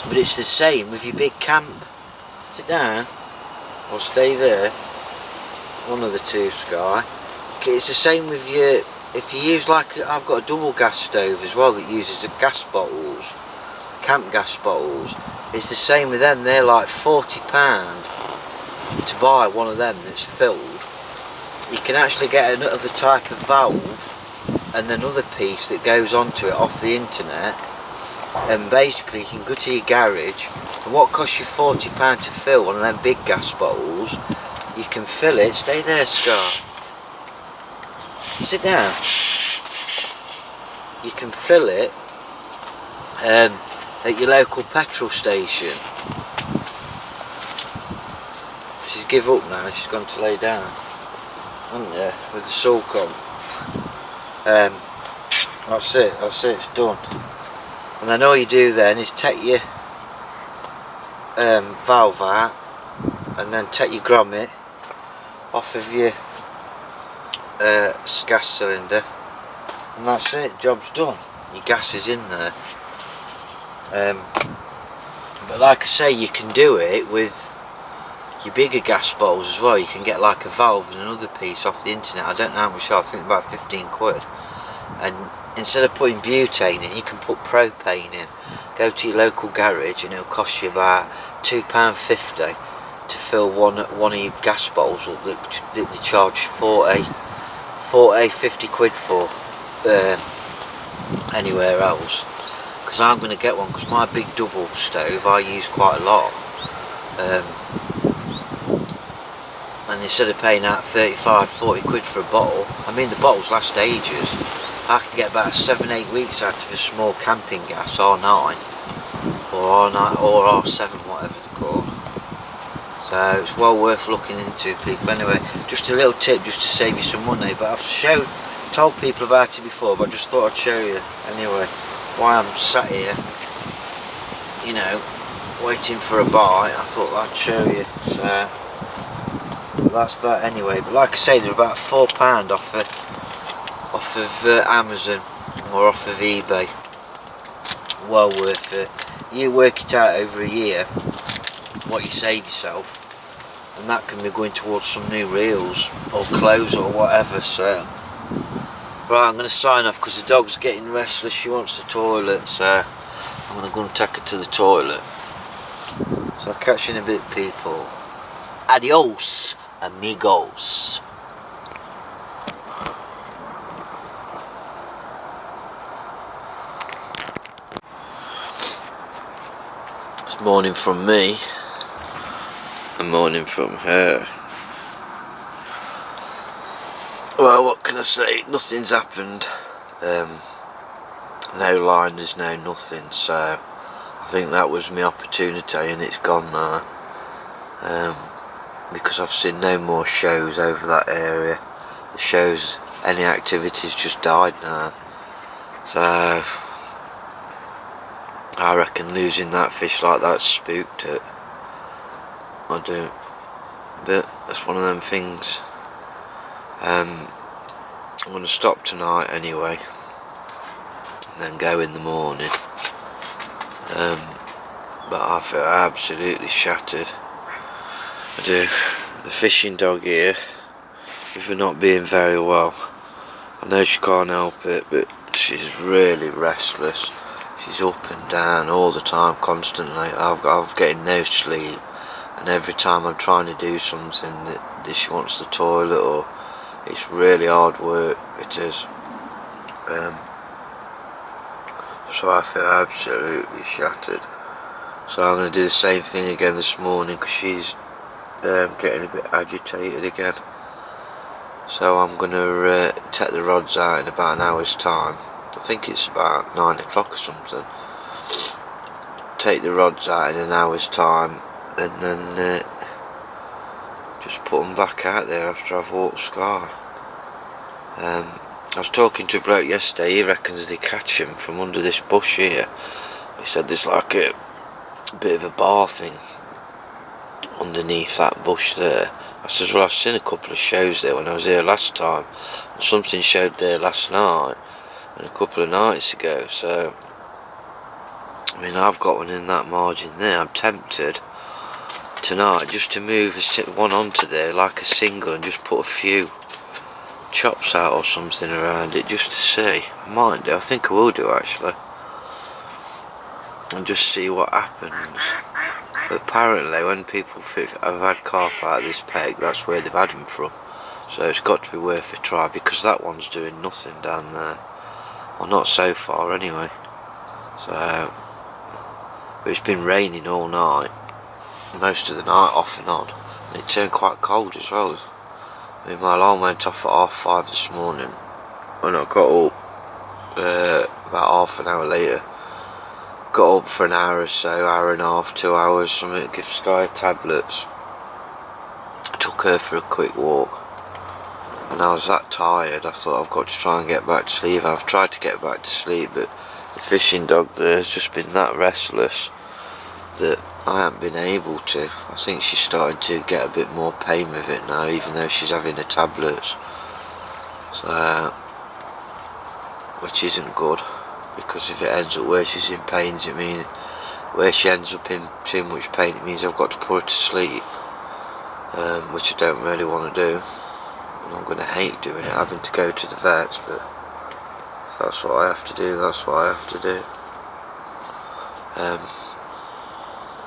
But it's the same with your big camp. Sit down, or stay there. One of the two, Sky. It's the same with your, if you use like, I've got a double gas stove as well that uses the gas bottles, camp gas bottles. It's the same with them, they're like £40 to buy one of them that's filled. You can actually get another type of valve and another piece that goes onto it off the internet, and basically you can go to your garage, and what costs you £40 to fill one of them big gas bottles, you can fill it. Stay there, Sky. Sit down. You can fill it at your local petrol station. She's give up now, she's gone to lay down, hasn't you, with the sulk on. That's it, it's done. And then all you do then is take your valve out, and then take your grommet off of your gas cylinder, and that's it, job's done. Your gas is in there. But like I say, you can do it with your bigger gas bottles as well. You can get like a valve and another piece off the internet. I don't know how much, I think about 15 quid. And instead of putting butane in, you can put propane in. Go to your local garage and it'll cost you about £2.50 to fill one of your gas bottles up that they charge 50 quid for anywhere else. Because I'm going to get one, because my big double stove I use quite a lot. And instead of paying out 35-40 quid for a bottle, I mean the bottles last ages. I can get about 7-8 weeks out of a small camping gas, R9 or R7, whatever they're called. So it's well worth looking into, people. Anyway, just a little tip just to save you some money, but I've told people about it before, but I just thought I'd show you anyway why I'm sat here, you know, waiting for a bite. I thought I'd show you. So that's that anyway. But like I say, they're about £4 off of Amazon or off of eBay. Well worth it. You work it out over a year what you save yourself, and that can be going towards some new reels or clothes or whatever. So right, I'm going to sign off because the dog's getting restless. She wants the toilet, so I'm going to go and take her to the toilet. So I'll catch you in a bit, people. Adios, amigos. It's morning from me, and morning from her. Well, what can I say? Nothing's happened. No liners, no nothing. So I think that was my opportunity, and it's gone now. Because I've seen no more shows over that area. The shows, any activities just died now. So I reckon losing that fish like that spooked it. I do. But that's one of them things. I'm going to stop tonight anyway, and then go in the morning. But I feel absolutely shattered. I do. The fishing dog here, if we're not being very well, I know she can't help it, but she's really restless. She's up and down all the time, constantly. I'm getting no sleep, and every time I'm trying to do something that she wants the toilet, or it's really hard work, it is. So I feel absolutely shattered. So I'm going to do the same thing again this morning, because she's getting a bit agitated again. So I'm going to take the rods out in about an hour's time. I think it's about 9 o'clock or something. Take the rods out in an hour's time, and then just put them back out there after I've walked Sky. I was talking to a bloke yesterday. He reckons they catch him from under this bush here. He said there's like a bit of a bar thing underneath that bush there. I said, well, I've seen a couple of shows there when I was here last time, and something showed there last night and a couple of nights ago. So I mean, I've got one in that margin there. I'm tempted tonight just to move one onto there like a single and just put a few chops out or something around it just to see. I might do. I think I will do actually, and just see what happens. But apparently when people have had carp out of this peg, that's where they've had them from. So it's got to be worth a try, because that one's doing nothing down there. Well, not so far anyway. So, but it's been raining all night, most of the night off and on, and it turned quite cold as well. I mean, my alarm went off at 5:30 this morning, when I got up about half an hour later. Got up for an hour or so, hour and a half, 2 hours, something to give Sky tablets. I took her for a quick walk. and I was that tired I thought I've got to try and get back to sleep. I've tried to get back to sleep, but the fishing dog there has just been that restless that I haven't been able to. I think she's starting to get a bit more pain with it now, even though she's having the tablets, so which isn't good, because if it ends up where she's in pains, it means where she ends up in too much pain, it means I've got to put her to sleep, which I don't really want to do, and I'm going to hate doing it, having to go to the vets, but if that's what I have to do, that's what I have to do.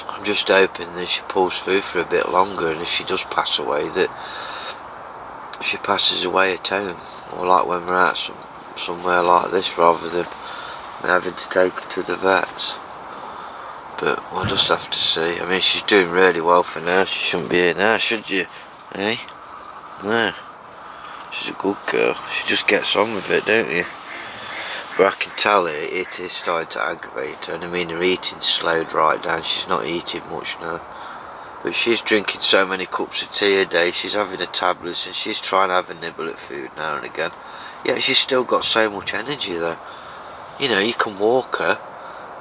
I'm just hoping that she pulls through for a bit longer, and if she does pass away, that she passes away at home, or like when we're out somewhere like this, rather than me having to take her to the vets. But we'll just have to see. I mean, she's doing really well for now. She shouldn't be here now, should you? Eh? No. She's a good girl. She just gets on with it, don't you? But I can tell it is starting to aggravate her, and I mean her eating's slowed right down. She's not eating much now, but she's drinking so many cups of tea a day, she's having her tablets, and she's trying to have a nibble at food now and again. Yet she's still got so much energy though. You know, you can walk her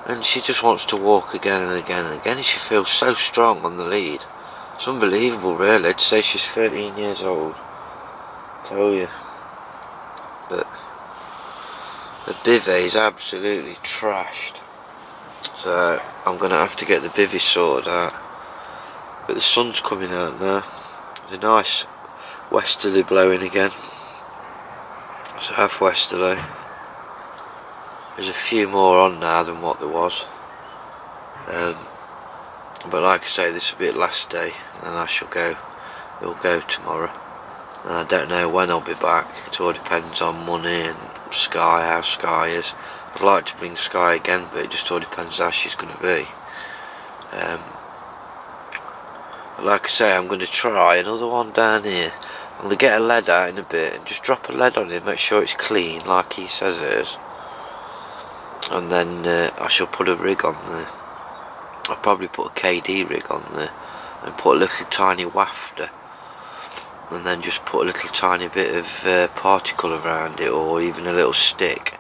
and she just wants to walk again and again and again, and she feels so strong on the lead. It's unbelievable really, to say she's 13 years old, I tell you. But the bivvy is absolutely trashed, so I'm going to have to get the bivvy sorted out. But the sun's coming out now. There's a nice westerly blowing again. It's half westerly. There's a few more on now than what there was. But like I say, this will be the last day, and I shall go. We'll go tomorrow. And I don't know when I'll be back. It all depends on money and Sky, how Sky is. I'd like to bring Sky again, but it just all depends how she's going to be. But like I say, I'm going to try another one down here. I'm going to get a lead out in a bit and just drop a lead on it, make sure it's clean like he says it is. And then I shall put a rig on there. I'll probably put a KD rig on there and put a little tiny wafter, and then just put a little tiny bit of particle around it, or even a little stick,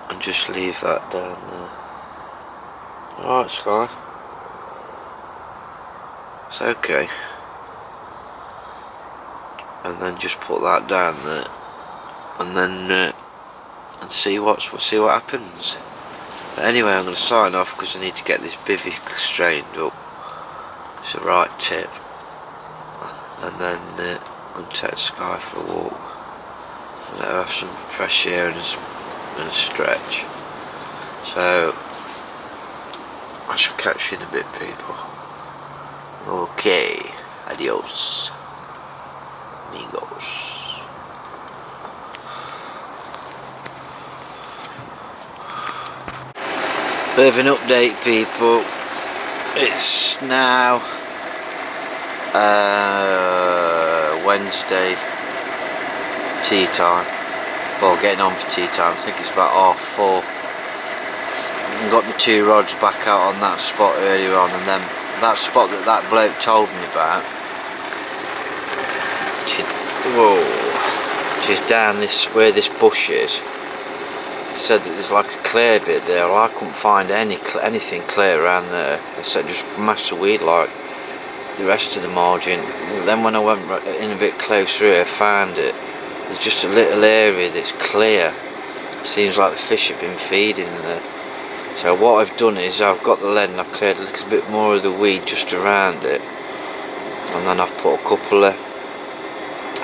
and just leave that down there. Alright Sky, it's okay. And then just put that down there, and then and see what happens. But anyway, I'm going to sign off because I need to get this bivvy straightened up. It's the right tip. And then I'm going to take Sky for a walk, and let her have some fresh air and a stretch. So I shall catch you in a bit, people. Okay, adios, amigos. Bit of an update, people. It's now Wednesday tea time. Well, getting on for tea time. I think it's about 4:30. I got my 2 rods back out on that spot earlier on, and then that spot that bloke told me about. Whoa! She's down this where this bush is. He said that there's like a clear bit there. Well, I couldn't find anything clear around there. He said just mass of weed like the rest of the margin. Then when I went in a bit closer, I found it. There's just a little area that's clear. Seems like the fish have been feeding there. So what I've done is I've got the lead and I've cleared a little bit more of the weed just around it, and then I've put a couple of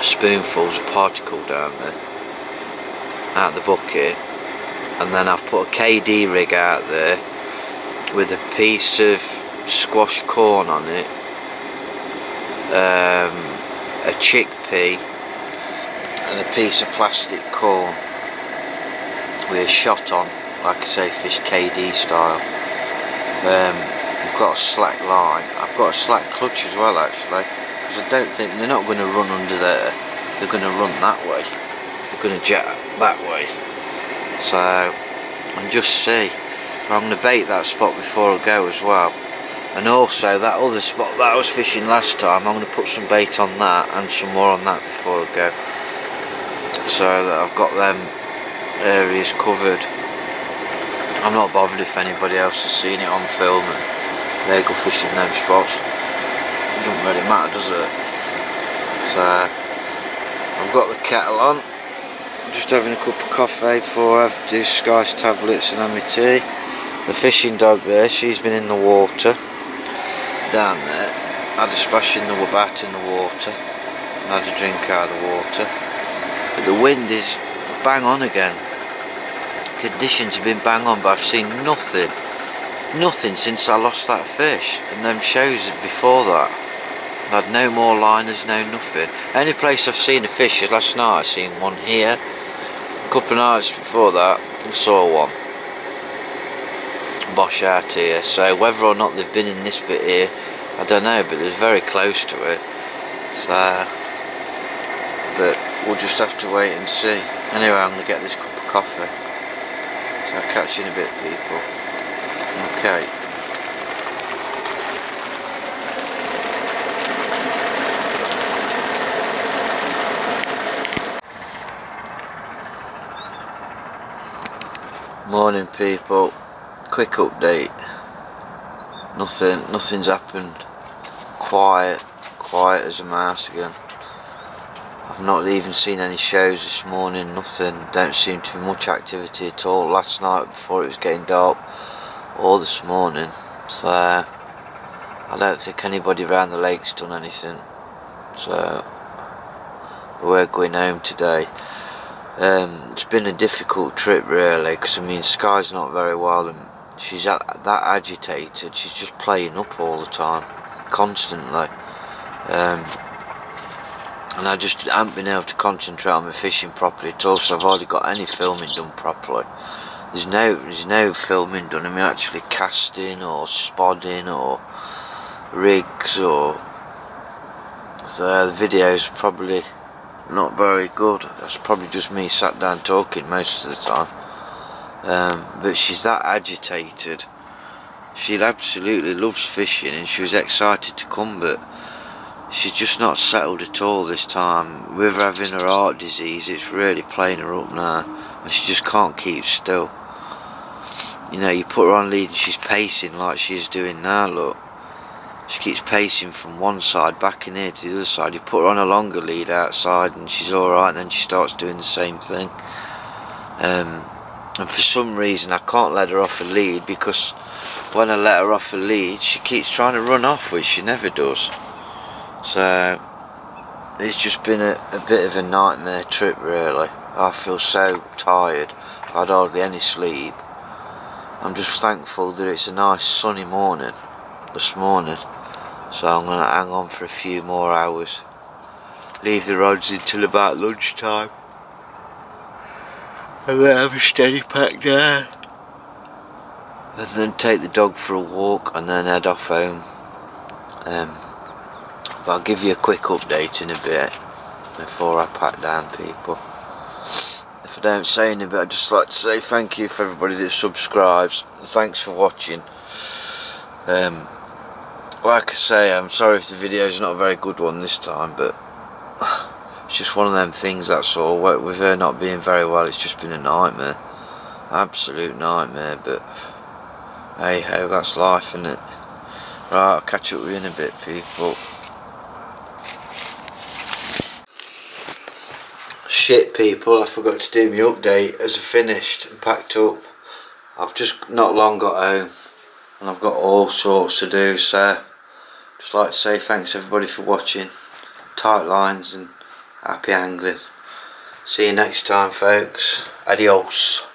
spoonfuls of particle down there out the bucket. And then I've put a KD rig out there with a piece of squashed corn on it, a chickpea, and a piece of plastic corn with a shot on, like I say, fish KD style. I've got a slack line. I've got a slack clutch as well, actually, because I don't think they're not going to run under there. They're going to run that way. They're going to jet that way. So, and just see. But I'm going to bait that spot before I go as well. And also that other spot that I was fishing last time, I'm going to put some bait on that and some more on that before I go, so that I've got them areas covered. I'm not bothered if anybody else has seen it on film and they go fishing them spots. It doesn't really matter, does it? So I've got the kettle on, I'm just having a cup of coffee before I do Sky's tablets and have my tea. The fishing dog there, she's been in the water down there. Had a splash in the bat in the water and had a drink out of the water. But the wind is bang on again. Conditions have been bang on, but I've seen nothing since I lost that fish, and them shows before that I've had no more liners, no nothing. Only place I've seen a fish is last night. I seen one here. A couple of nights before that I saw one bosh out here, so whether or not they've been in this bit here I don't know, but they're very close to it, so but we'll just have to wait and see. Anyway, I'm going to get this cup of coffee. So I'll catch you in a bit, people. Okay. Morning, people. Quick update. Nothing's happened. Quiet as a mouse again. I've not even seen any shows this morning, nothing. Don't seem to be much activity at all last night before it was getting dark, or this morning. So I don't think anybody around the lake's done anything. So we're going home today. It's been a difficult trip really, because I mean Sky's not very well and she's that agitated. She's just playing up all the time, constantly. And I just haven't been able to concentrate on my fishing properly at all, so I've hardly got any filming done properly. There's no filming done of me actually casting or spodding or rigs, or so the video's probably not very good. That's probably just me sat down talking most of the time. But she's that agitated. She absolutely loves fishing and she was excited to come, but she's just not settled at all this time. With her having her heart disease, it's really playing her up now, and she just can't keep still. You know, you put her on lead and she's pacing like she's doing now, look. She keeps pacing from one side back in here to the other side. You put her on a longer lead outside and she's alright, and then she starts doing the same thing. And for some reason I can't let her off a lead, because when I let her off a lead she keeps trying to run off, which she never does. So it's just been a bit of a nightmare trip really. I feel so tired. I've had hardly any sleep. I'm just thankful that it's a nice sunny morning this morning, so I'm going to hang on for a few more hours, leave the rods until about lunchtime, and then have a steady pack down, and then take the dog for a walk and then head off home. But I'll give you a quick update in a bit before I pack down, people. If I don't say anything, I'd just like to say thank you for everybody that subscribes. Thanks for watching. Like I say, I'm sorry if the video's not a very good one this time, but it's just one of them things, that's all. With her not being very well, it's just been a nightmare. Absolute nightmare, but hey ho, that's life, isn't it? Right, I'll catch up with you in a bit, people. Shit, people, I forgot to do my update as I finished and packed up. I've just not long got home and I've got all sorts to do, so just like to say thanks everybody for watching. Tight lines and happy angling. See you next time, folks. Adios.